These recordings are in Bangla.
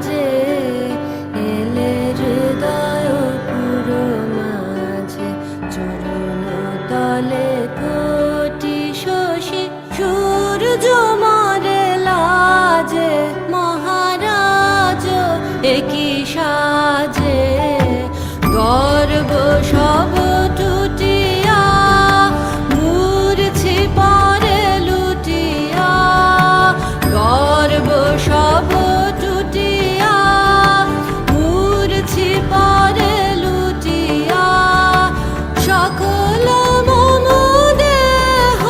যে এলে হৃদয় পুরো মাঝে চরণ তলে কোটি শশী সূর্য মরে লাজে মহারাজ একই সাজে গর্ব সব টুটিয়া মূর্ছি পরে লুটিয়া গর্ব সব টুটিয়া মূর্ছি পরে লুটিয়া সকল মম দেহ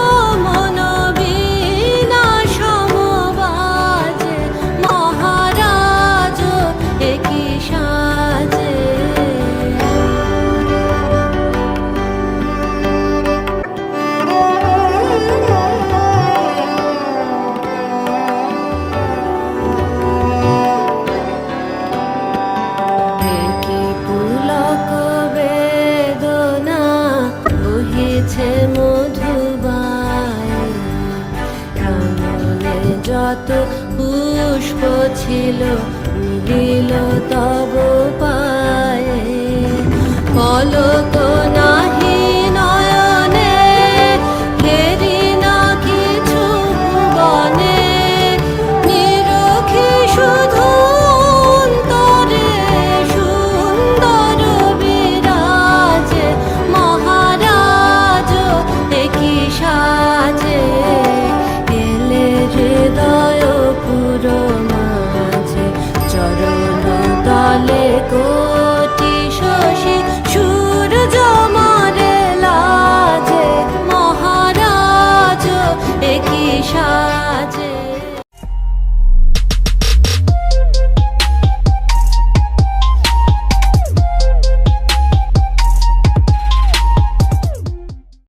মন বিনা সমবাজে মহারাজ একই সাজে যত পুষ্প ছিল মিলিল তব পায়ে পলক